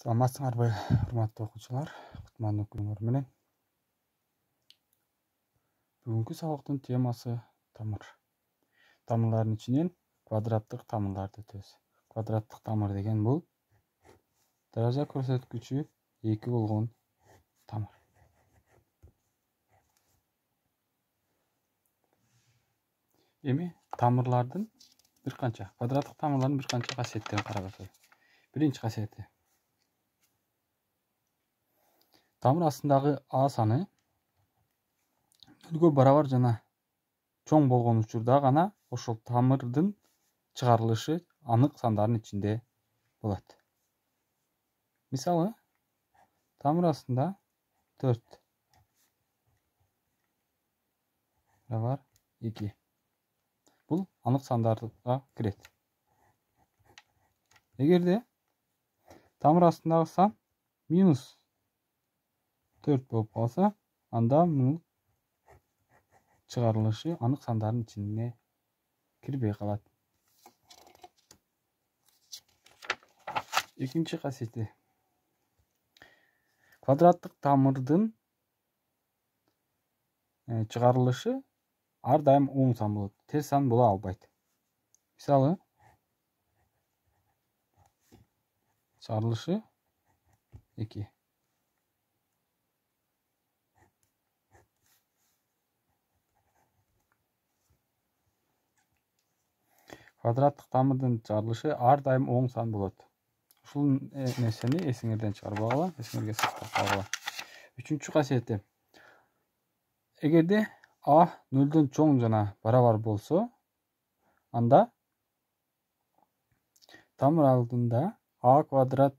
Саламатсыңарбы, урматтуу окуучулар, кутмандуу күнүңөр менен. Бүгүнкү сабактын темасы тамыр. Тамырлардын ичинен квадраттык тамырларды өтөбүз. Квадраттык тамыр деген бул даража көрсөткүчү 2 болгон тамыр. Эми тамырлардын квадраттык тамырлардын бир канча касиеттерин карап өтөлү. Биринчи касиети: тамыр астындагы А саны нөлгө барабар жана чоң болгон учурда гана ошол тамырдын чыгарылышы анык сандардын ичинде болот. Мисалы, тамыр астында 4 барабар 2. Бул анык сандарга кирет. Эгерде тамыр астындагы сан -4 болуп калса, анда мунун чыгарылышы анык сандардын ичине кирбей калат. Экинчи касиети: квадраттык тамырдын чыгарылышы ар дайым оң сан болот, терс сан боло албайт. Мисалы, чыгарылышы 2. Квадраттык тамырдын чыгарылышы ар дайым оң сан болот. Ушул нерсени эсиңерден чыгарбагыла, эсиңерге сактап калгыла. Үчүнчү касиети: эгерде А 0дон чоң жана барабар болсо, анда тамыр алдында А квадрат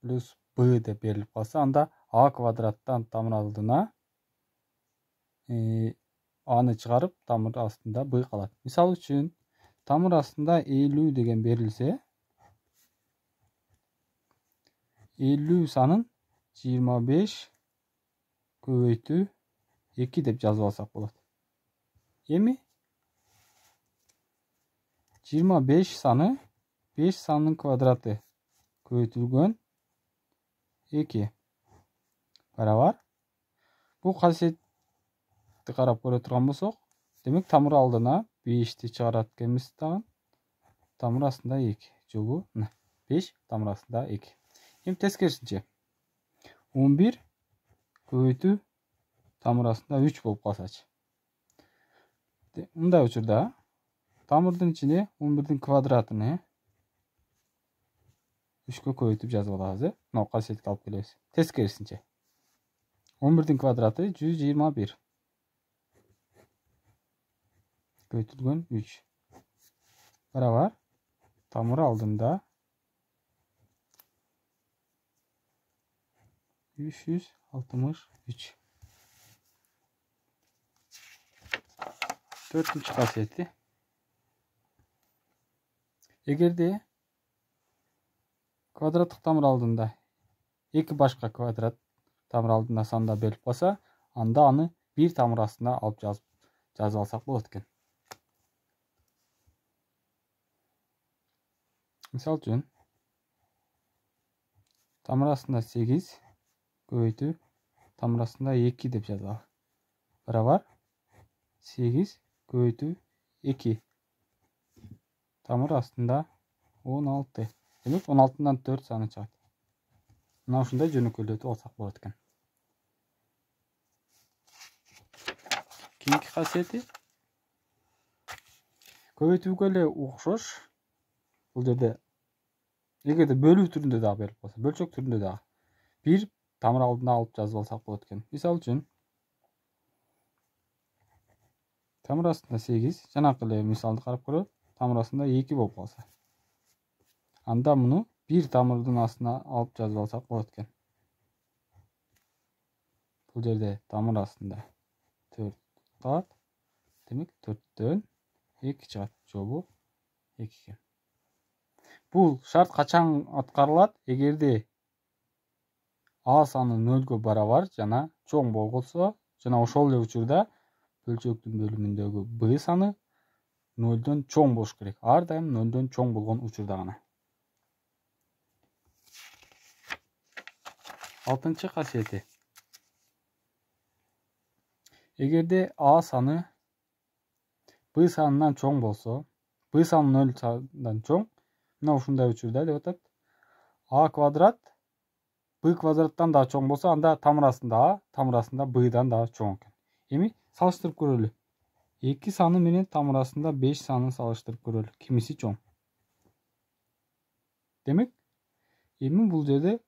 плюс Б деп берилип калса, анда А квадраттан тамыр алдына Аны чыгарып, тамыр астында Б калат. Мисалы үчүн, тамыр астында 50 деген берилсе, 50 санын 25 көбөйтүү 2 деп жазып алсак болот. Эми 25 саны 5 санын квадраты көбөйтүлгөн 2 барабар. Бул касиетти карап көрө турган болсок, демек тамыр алдына 5ти чыгарат экенбиз дагы. Тамыр астында 2. Жолу 5, тамыр астында 2. Эми тескерисинче 11 көбөйтүү тамыр астында 3 болуп калсачы. Мындай учурда тамырдын ичине 11дин квадратын 3кө көбөйтүп жазып алабыз. Мына касиетке алып келебиз. Тескерисинче 11дин квадраты 121 көбөйтүлгөн 3 барабар тамыр алдында 363. Төртүнчү касиети: эгерде квадраттык тамыр алдында 2 башка квадрат тамыр алдында санда берилип калса, анда аны бир тамыр астына алып жазып алсак болот экен. Мисалы үчүн, тамыр астында 8 көбөйтүү тамыр астында 2 деп жазалы. Барабар 8 көбөйтүү 2 тамыр астында 16. Демек 16-дан 4 саны чыгат. Мына ушундай жөнөкөйлөтүп алсак болот экен. Кийинки касиети: көбөйтүүгө эле окшош. Бул жерде эгерде бөлүү түрүндө дагы берилип калса, бөлчөк түрүндө дагы бир тамыр алдына алып жазып алсак болот экен. Мисалы үчүн, тамыр астында 8, жанакы эле мисалды карап көрөлү, тамыр астында 2 болуп калса, анда муну бир тамырдын астына алып жазып алсак болот экен. Бул жерде тамыр астында 4 калат. Демек 4төн 2 чыгат. Жолу 2 экен. Бул шарт качан аткарылат? Эгерде А саны 0га барабар жана чоң болсо, жана ошол эле учурда бөлчөктүн бөлүмүндөгү Б саны 0дон чоң болуш керек. Ар дайым 0дон чоң болгон учурда гана. Алтынчы касиети. Эгерде А саны B санынан чоң болсо, B саны 0 санынан чоң, мына ушундай учурда деп атат. А квадрат B квадраттан да чоң болсо, анда тамырасында А, тамырасында B'дан да чоң экен. Эми салыштырып көрөлү. 2 саны менен тамырасында 5 санын салыштырып көрөлү. Кимиси чоң? Демек, эми бул жерде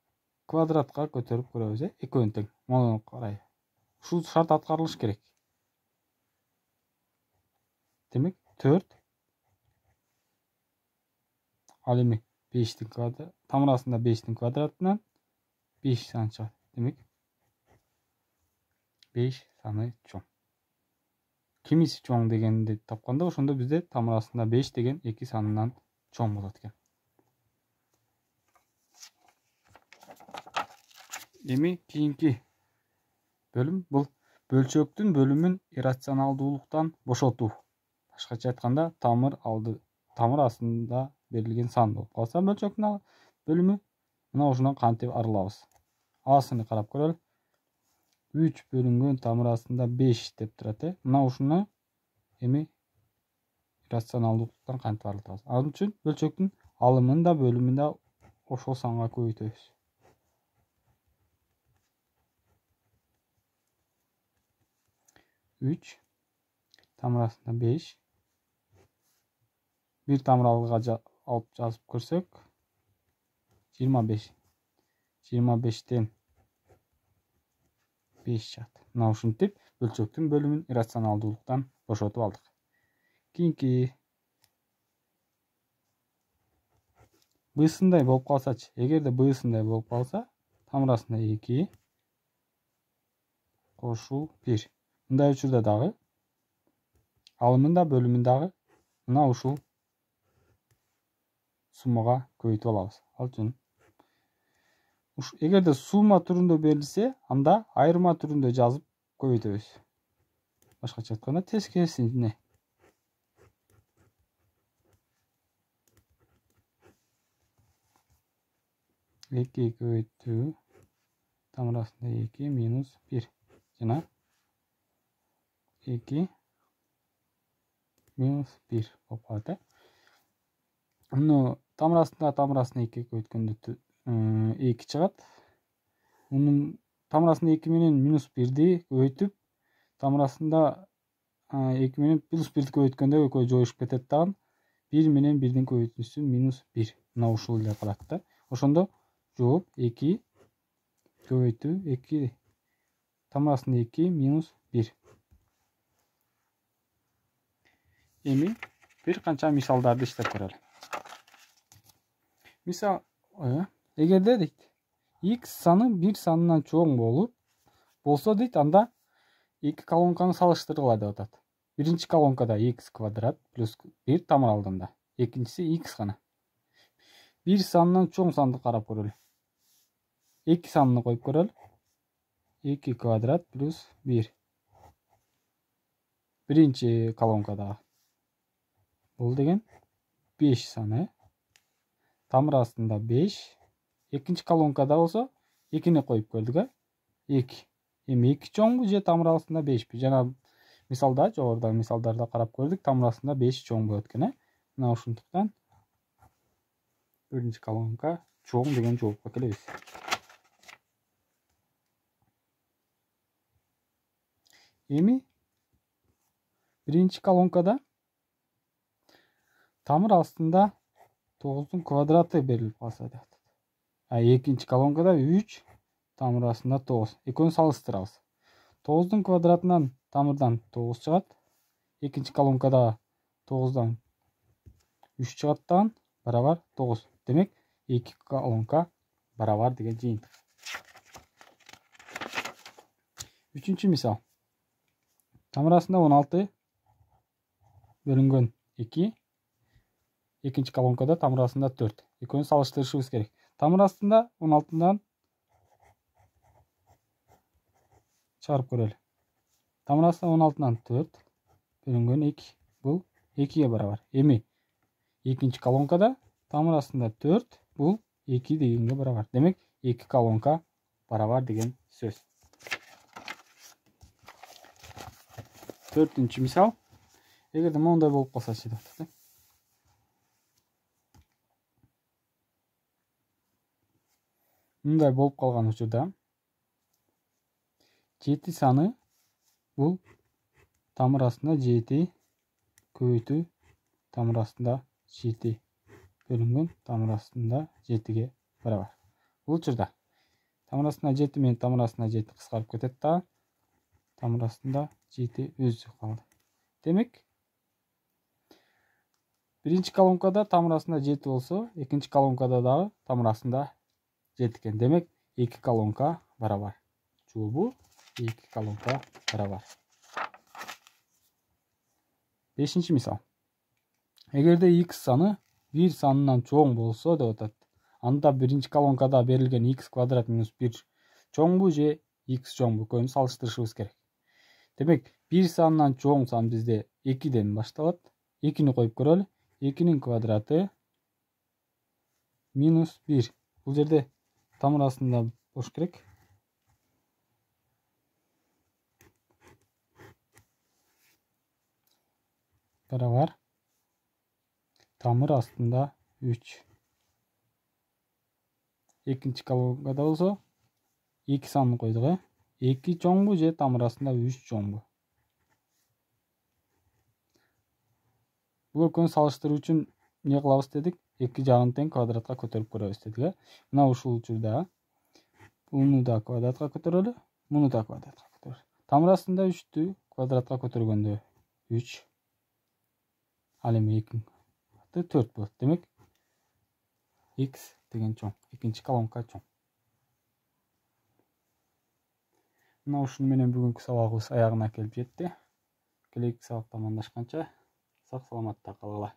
квадратка көтөрүп көрөбүз, экөөнү тең. Мону карай. Ушул шарт аткарылыш керек. Демек, 4 ал эми 5-тин квадраты, тамырасында 5-тин квадратынан 5 сан чыгат. Демек, 5 саны чоң. Кимиси чоң дегенди тапканда, ошондо бизде тамырасында 5 деген 2 санынан чоң болот экен. Эми кийинки бөлүм бул бөлчөктүн бөлүмүн иррационалдуулуктан бошотуу. Башкача айтканда, тамыр астында берилген сан болуп калса, бөлчөктүн бөлүмү, мына ушундан кантип арылабыз? Асын карап көрөлү. 3 бөлүнгөн тамыр астында 5 деп турат. Мына ушуну эми иррационалдуулуктан кантип арылтабыз? Ал үчүн бөлчөктүн алымын да бөлүмүн да ошол санга көбөйтөбүз. 3 тамыр астында 5. Bir тамыр алга алып жазып көрсөк, 25. 25тен 5 чыгат. Мына ушинтип бөлчөктүн бөлүмүн иррационалдуулуктан бошотуп алдык. Кийинки Б'сындай болуп калсачы, эгерде Б'сындай болуп калса, тамыр астында 2 кошул 1. Мындай учурда дагы алымын да бөлүмүн дагы мына ушул суммага көбөйтүп алабыз. Ал үчүн эгерде сумма түрүндө берилсе, анда айырма түрүндө жазып көбөйтөбүз. Башкача айтканда, тескерисине. Эки көбөйтүү тамыр астында 2 минус 1 жана 2 минус 1 болуп калат. Муну тамыр астына 2 көбөйткөндө 2 чыгат. Мунун тамыр астында 2 менен минус 1ди көбөйтүп, тамыр астында 2 менен плюс 1ди көбөйткөндө экөө жоюшуп кетет дагы. 1 менен 1дин көбөйтүүсү минус 1. Мына ушул эле калат да. Ошондо жооп 2 көбөйтүү 2 тамыр астында 2 минус 1. Эми бир канча мисалдарды иштеп көрөлү. Мисал, эгерде дейт, x саны 1 санынан чоң болсо дейт, анда 2 колонканы салыштыргыла деп атат. Биринчи колонкада x квадрат плюс 1 тамыр алдында. Экинчиси x гана. 1 санынан чоң санды карап көрөлү. 2 санын коюп көрөлү. 2 квадрат плюс 1. Биринчи колонкада бул деген 5 саны. Тамыр астында 5. Экинчи колонкада болсо 2-ни коюп көрдүк, 2. Эми 2 чоңбу же тамыр астында 5пи? Жана мисалда, жогорудагы мисалдарда карап көрдүк, тамыр астында 5 чоң болот экен. Мына ушундуктан биринчи колонка чоң деген жоопко келебиз. Эми биринчи колонкада тамыр астында 9-дун квадраты берилип калса деп атат. Экинчи колонкада 3 тамыр астында 9. Экөөнү салыштырабыз. 9-дун квадратынан тамырдан 9 чыгат. Экинчи колонкада 9-дан 3 чыгаттан барабар 9. Демек, 2 колонка барабар деген жыйынтык. Үчүнчү мисал. Тамыр астында 16 бөлүнгөн 2. Экинчи колонкада тамыр астында 4. Экөөнү салыштырышыбыз керек. Тамыр астында 16-дан чыгарып көрөлү. Тамыр астында 16-дан 4 бөлүнгөн 2. Бул 2-ге барабар. Эми экинчи колонкада тамыр астында 4 бул 2 дегенге барабар. Демек, 2 колонка барабар деген сөз. 4-нчү мисал. Эгерде мондай болуп калса деп атат. Мындай болуп калган учурда 7 саны бул тамыр астында 7 көбөйтүү тамыр астында 7 бөлүнгөн тамыр астында 7ге барабар. Бул учурда тамыр астында 7 менен тамыр астында 7 кыскарып кетет да, тамыр астында 7 өзү калды. Демек, биринчи колонкада тамыр астында 7 болсо, экинчи колонкада дагы тамыр астында 7 экен. Демек, 2 колонка барабар. Жообу 2 колонка барабар. 5-нчи мисал. Эгерде x саны 1 санынан чоң болсо деп атат. Анда биринчи колонкада берилген x квадрат минус 1 чоңбу же x чоңбу экөөнү салыштырышыбыз керек. Демек, 1 санынан чоң сан бизде 2ден башталат. 2-ни коюп көрөлү. 2-нин квадраты минус 1. Бул жерде тамыр астында болуш керек. Барабар тамыр астында 3. Экинчи колонкада болсо 2 санын койдук, 2 чоңбу же тамыр астында 3 чоңбу. Бул экөөнү салыштыруу үчүн эмне кылабыз дедик? 2 жагын тең квадратка көтөрүп көрөбүз дедик. Мына ушул учурда буну да квадратка көтөрөлү, муну да квадратка көтөрөлү. Тамыр астында 3-тү квадратка көтөргөндө 3. Ал эми 2 4 болот. Демек, x деген чоң, экинчи колонка чоң. Мына ушуну менен бүгүнкү сабагыбыз аягына келип жетти. Келеки сабакта амандашканча сак саламатта калгыла.